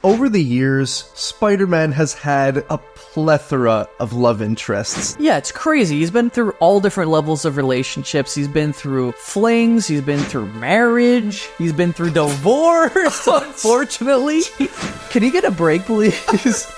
Over the years, Spider-Man has had a plethora of love interests. Yeah, it's crazy. He's been through all different levels of relationships. He's been through flings, he's been through marriage, he's been through divorce, unfortunately. Can you get a break, please?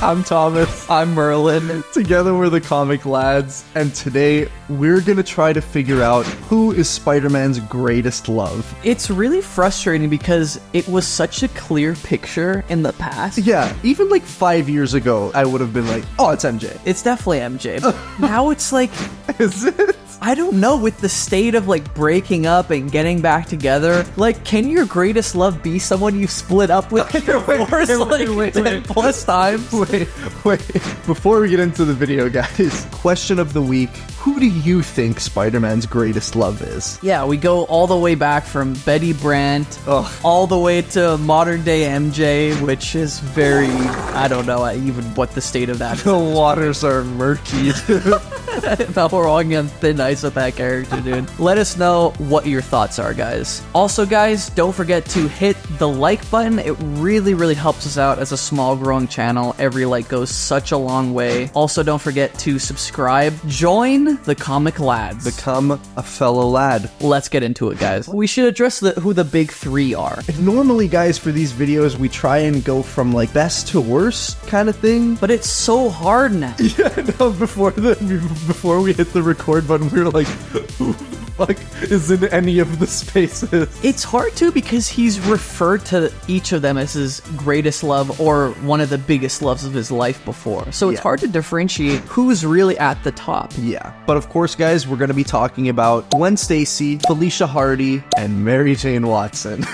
I'm Thomas. I'm Merlin. Together we're the Comic Lads, and today we're gonna try to figure out who is Spider-Man's greatest love. It's really frustrating because it was such a clear picture in the past. Yeah, even like 5 years ago, I would have been like, oh, it's MJ. It's definitely MJ. But now it's like... Is it? I don't know, with the state of like breaking up and getting back together, like, can your greatest love be someone you split up with like 10 plus times? Wait. Before we get into the video, guys, question of the week. Who do you think Spider-Man's greatest love is? Yeah, we go all the way back from Betty Brant, all the way to modern day MJ, which is very, I don't know even what the state of that is. The waters are murky. No, we're walking on thin ice with that character, dude. Let us know what your thoughts are, guys. Also, guys, don't forget to hit the like button. It really, really helps us out as a small growing channel. Every like goes such a long way. Also, don't forget to subscribe. Join the Comic Lads. Become a fellow lad. Let's get into it, guys. We should address who the big three are. Normally, guys, for these videos, we try and go from like best to worst kind of thing. But it's so hard now. Yeah, no, before we hit the record button, we were like, who the fuck is in any of the spaces? It's hard too because he's referred to each of them as his greatest love or one of the biggest loves of his life before. So it's hard to differentiate who's really at the top. Yeah. But of course, guys, we're going to be talking about Gwen Stacy, Felicia Hardy, and Mary Jane Watson.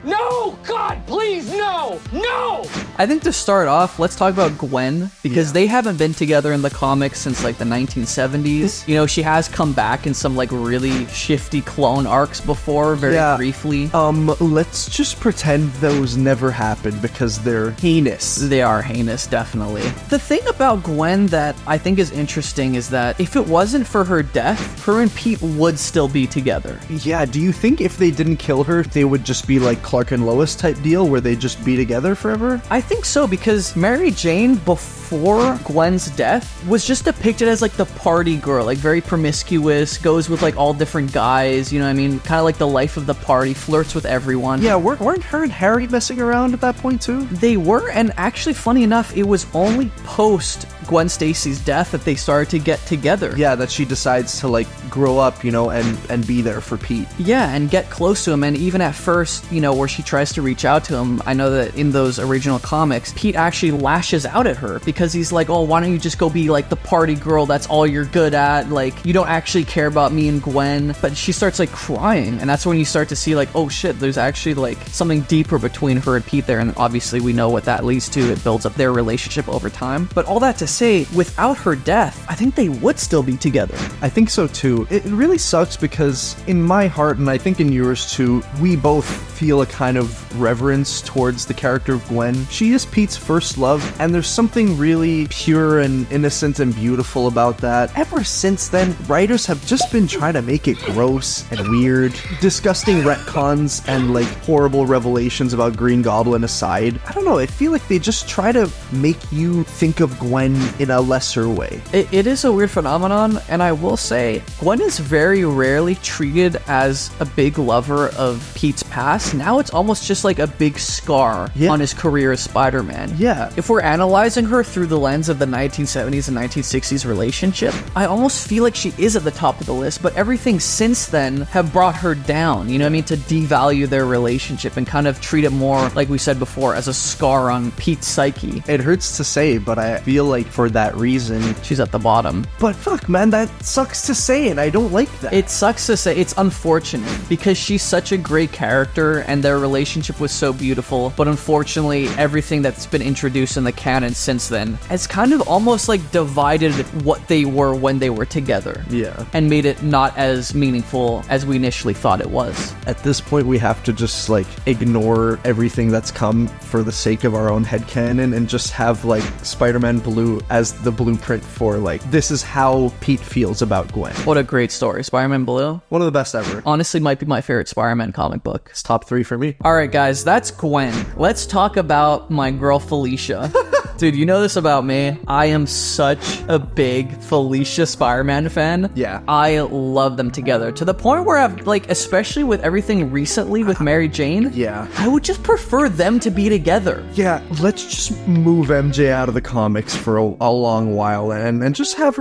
No! God, please, no! No! I think to start off, let's talk about Gwen, because they haven't been together in the comics since like the 1970s. You know, she has come back in some like really shifty clone arcs before, very briefly. Let's just pretend those never happened because they're heinous. They are heinous, definitely. The thing about Gwen that I think is interesting is that if it wasn't for her death, her and Pete would still be together. Yeah, do you think if they didn't kill her, they would just be like Clark and Lois type deal where they'd just be together forever? I think so, because Mary Jane before Gwen's death was just depicted as like the party girl, like very promiscuous, goes with like all different guys, you know what I mean? Kind of like the life of the party, flirts with everyone. Yeah, weren't her and Harry messing around at that point too? They were, and actually, funny enough, it was only post Gwen Stacy's death that they started to get together. Yeah, that she decides to like grow up, you know, and be there for Pete. Yeah, and get close to him, and even at first, you know, where she tries to reach out to him, I know that in those original comics, Pete actually lashes out at her because he's like, oh, why don't you just go be like the party girl, that's all you're good at, like, you don't actually care about me and Gwen. But she starts like crying, and that's when you start to see like, oh shit, there's actually like something deeper between her and Pete there, and obviously we know what that leads to. It builds up their relationship over time. But all that to say, without her death, I think they would still be together. I think so too. It really sucks because in my heart, and I think in yours too, we both feel a kind of reverence towards the character of Gwen. She is Pete's first love, and there's something really pure and innocent and beautiful about that. Ever since then, writers have just been trying to make it gross and weird. Disgusting retcons and like horrible revelations about Green Goblin aside, I don't know, I feel like they just try to make you think of Gwen in a lesser way. It is a weird phenomenon, and I will say, Gwen is very rarely treated as a big lover of Pete's past. Now it's almost just like a big scar on his career as Spider-Man. Yeah. If we're analyzing her through the lens of the 1970s and 1960s relationship, I almost feel like she is at the top of the list, but everything since then have brought her down, you know what I mean, to devalue their relationship and kind of treat it more, like we said before, as a scar on Pete's psyche. It hurts to say, but I feel like for that reason, she's at the bottom. But fuck, man, that sucks to say, and I don't like that. It sucks to say. It's unfortunate because she's such a great character and their relationship was so beautiful, but unfortunately everything that's been introduced in the canon since then has kind of almost like divided what they were when they were together. Yeah. And made it not as meaningful as we initially thought it was. At this point, we have to just like ignore everything that's come for the sake of our own headcanon and just have like Spider-Man Blue as the blueprint for like, this is how Pete feels about Gwen. What a great story. Spider-Man Blue. One of the best ever. Honestly, might be my favorite Spider-Man comic book. It's top 3 for me. All right, guys, that's Gwen. Let's talk about my girl Felicia. Dude, you know this about me. I am such a big Felicia Spider-Man fan. Yeah. I love them together to the point where I've, like, especially with everything recently with Mary Jane, Yeah. I would just prefer them to be together. Yeah, let's just move MJ out of the comics for a long while and just have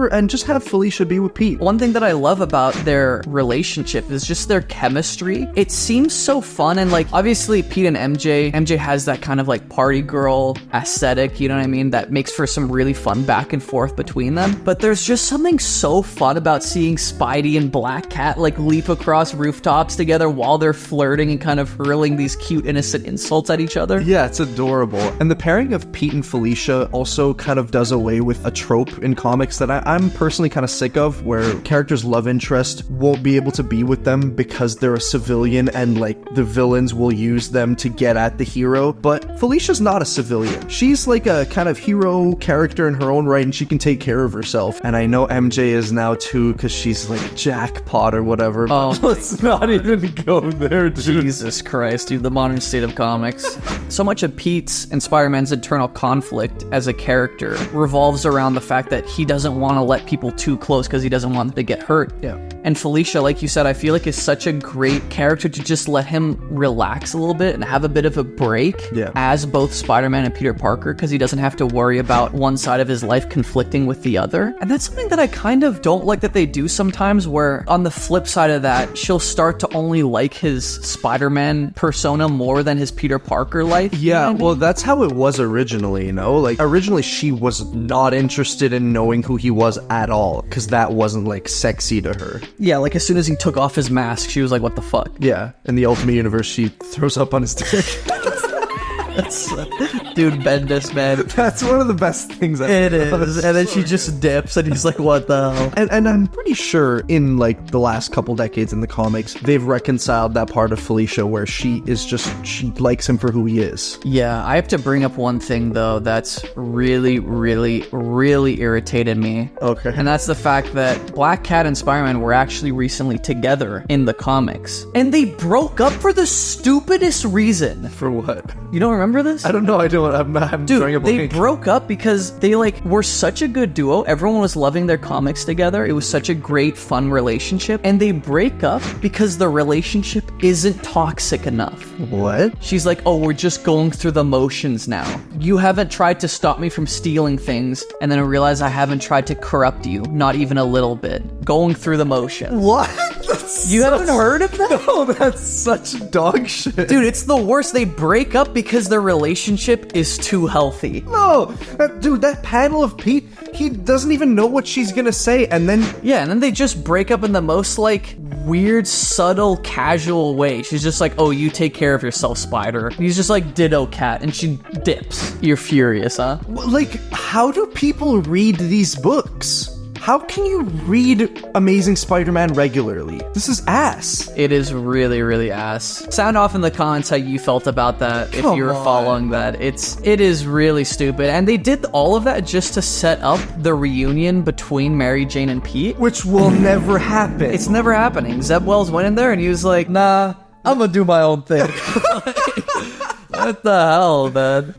Felicia be with Pete. One thing that I love about their relationship is just their chemistry. It seems so fun, and like obviously Pete and MJ has that kind of like party girl aesthetic, you know what I mean, that makes for some really fun back and forth between them. But there's just something so fun about seeing Spidey and Black Cat like leap across rooftops together while they're flirting and kind of hurling these cute innocent insults at each other. Yeah, it's adorable. And the pairing of Pete and Felicia also kind of does away with a trope in comics that I'm personally kind of sick of, where characters' love interest won't be able to be with them because they're a civilian and like the villains will use them to get at the hero. But Felicia's not a civilian. She's like a kind of hero character in her own right, and she can take care of herself. And I know MJ is now too, because she's like jackpot or whatever. Oh, let's not even go there, dude. Jesus Christ, dude, the modern state of comics. So much of Pete's and Spider-Man's internal conflict as a character revolves around the fact that he doesn't want to let people too close because he doesn't want them to get hurt. Yeah. And Felicia, like you said, I feel like is such a great character to just let him relax a little bit and have a bit of a break as both Spider-Man and Peter Parker, because he doesn't have to worry about one side of his life conflicting with the other. And that's something that I kind of don't like that they do sometimes, where on the flip side of that, she'll start to only like his Spider-Man persona more than his Peter Parker life. Yeah, well, that's how it was originally, you know? Like, originally she was not interested in knowing who he was at all, because that wasn't, like, sexy to her. Yeah, like as soon as he took off his mask, she was like, what the fuck? Yeah, in the Ultimate Universe, she throws up on his dick. Dude, Bendis, man. That's one of the best things I've It is. And then she just dips and he's like, what the hell? And I'm pretty sure in like the last couple decades in the comics, they've reconciled that part of Felicia where she likes him for who he is. Yeah, I have to bring up one thing though that's really, really, really irritated me. Okay. And that's the fact that Black Cat and Spider-Man were actually recently together in the comics. And they broke up for the stupidest reason. For what? You don't remember this? I don't know. I'm drawing a Dude, they blank. broke up because they like were such a good duo. Everyone was loving their comics together. It was such a great, fun relationship. And they break up because the relationship isn't toxic enough. What? She's like, oh, we're just going through the motions now. You haven't tried to stop me from stealing things, and then I realize I haven't tried to corrupt you, not even a little bit. Going through the motions. What? You haven't heard of that? No, that's such dog shit. Dude, it's the worst. They break up because their relationship is too healthy. No, dude, that panel of Pete, he doesn't even know what she's gonna say, and then... Yeah, and then they just break up in the most, like, weird, subtle, casual way. She's just like, oh, you take care of yourself, Spider. And he's just like, ditto, Cat, and she dips. You're furious, huh? Like, how do people read these books? How can you read Amazing Spider-Man regularly? This is ass. It is really, really ass. Sound off in the comments how you felt about that if you were following that. It is really stupid. And they did all of that just to set up the reunion between Mary Jane and Pete. Which will never happen. It's never happening. Zeb Wells went in there and he was like, nah, I'm gonna do my own thing. What the hell, man?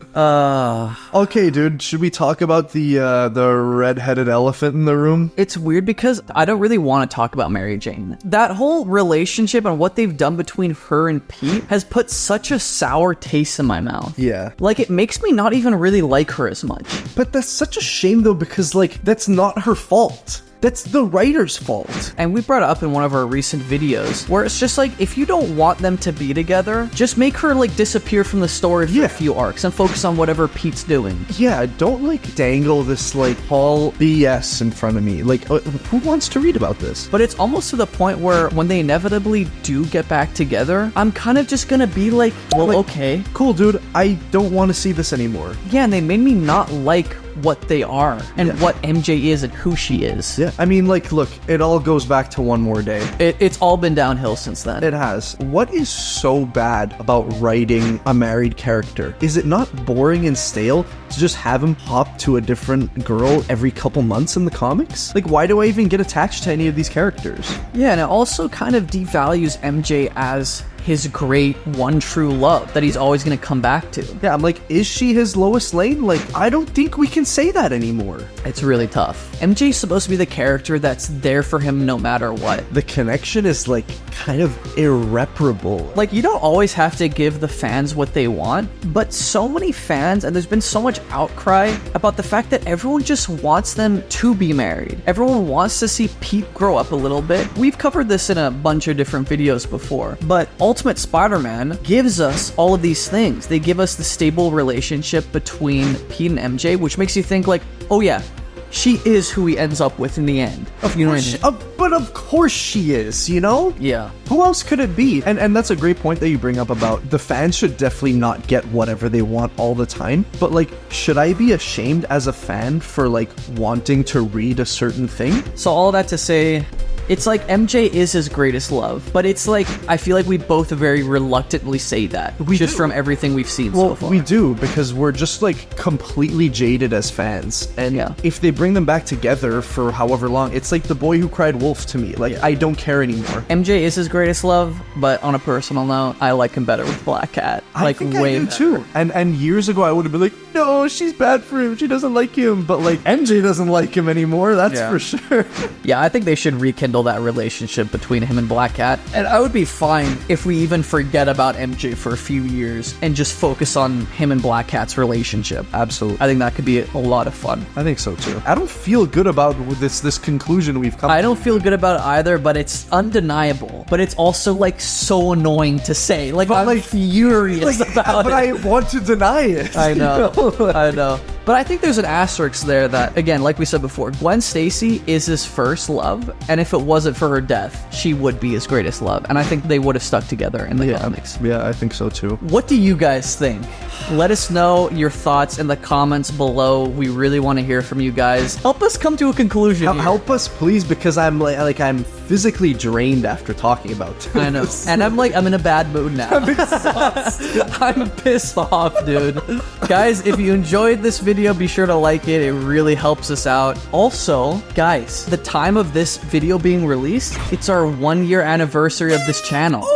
Okay, dude, should we talk about the red-headed elephant in the room? It's weird because I don't really want to talk about Mary Jane. That whole relationship and what they've done between her and Pete has put such a sour taste in my mouth. Yeah. Like, it makes me not even really like her as much. But that's such a shame, though, because, like, that's not her fault. That's the writer's fault. And we brought it up in one of our recent videos, where it's just like, if you don't want them to be together, just make her, like, disappear from the story for a few arcs and focus on whatever Pete's doing. Yeah, don't, like, dangle this, like, all BS in front of me. Like, who wants to read about this? But it's almost to the point where when they inevitably do get back together, I'm kind of just gonna be like, well, like, okay. Cool, dude. I don't want to see this anymore. Yeah, and they made me not like what they are and what MJ is and who she is. Yeah, I mean, like, look, it all goes back to One More Day. It's all been downhill since then. It has. What is so bad about writing a married character? Is it not boring and stale to just have him hop to a different girl every couple months in the comics? Like, why do I even get attached to any of these characters? Yeah, and it also kind of devalues MJ as his great one true love that he's always going to come back to. Yeah, I'm like, is she his Lois Lane? Like, I don't think we can say that anymore. It's really tough. MJ's supposed to be the character that's there for him no matter what. The connection is like kind of irreparable. Like, you don't always have to give the fans what they want, but so many fans, and there's been so much outcry about the fact that everyone just wants them to be married. Everyone wants to see Pete grow up a little bit. We've covered this in a bunch of different videos before, but Ultimate Spider-Man gives us all of these things. They give us the stable relationship between Pete and MJ, which makes you think like, oh yeah, she is who he ends up with in the end. You know what I mean? But of course she is, you know? Yeah. Who else could it be? And that's a great point that you bring up about the fans should definitely not get whatever they want all the time. But like, should I be ashamed as a fan for like wanting to read a certain thing? So all that to say, it's like MJ is his greatest love, but it's like, I feel like we both very reluctantly say that, just from everything we've seen so far. We do, because we're just like completely jaded as fans. And if they bring them back together for however long, it's like The Boy Who Cried Wolf to me. Like, I don't care anymore. MJ is his greatest love, but on a personal note, I like him better with Black Cat. I think I do too. And years ago, I would have been like, no, she's bad for him. She doesn't like him. But like, MJ doesn't like him anymore. That's for sure. Yeah, I think they should rekindle that relationship between him and Black Cat. And I would be fine if we even forget about MJ for a few years and just focus on him and Black Cat's relationship. Absolutely. I think that could be a lot of fun. I think so too. I don't feel good about this conclusion we've come to. I don't feel good about it either, but it's undeniable. But it's also like so annoying to say. Like, I'm like furious about but it. I want to deny it. I know. I know. But I think there's an asterisk there that, again, like we said before, Gwen Stacy is his first love, and if it wasn't for her death, she would be his greatest love. And I think they would have stuck together in the comics. Yeah, I think so too. What do you guys think? Let us know your thoughts in the comments below. We really want to hear from you guys. Help us come to a conclusion here. Help us, please, because I'm like I'm physically drained after talking about this. I know. And I'm in a bad mood now. I'm pissed off, dude. Guys, if you enjoyed this video, be sure to like it. It really helps us out. Also, guys, the time of this video being released, it's our 1-year anniversary of this channel.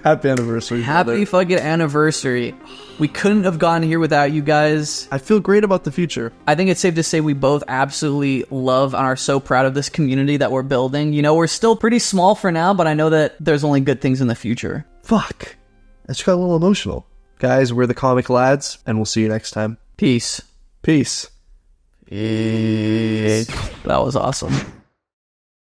Happy anniversary. Happy fucking anniversary. We couldn't have gotten here without you guys. I feel great about the future. I think it's safe to say we both absolutely love and are so proud of this community that we're building. You know, we're still pretty small for now, but I know that there's only good things in the future. Fuck. I just got a little emotional. Guys, we're the Comic Lads, and we'll see you next time. Peace. Peace. That was awesome.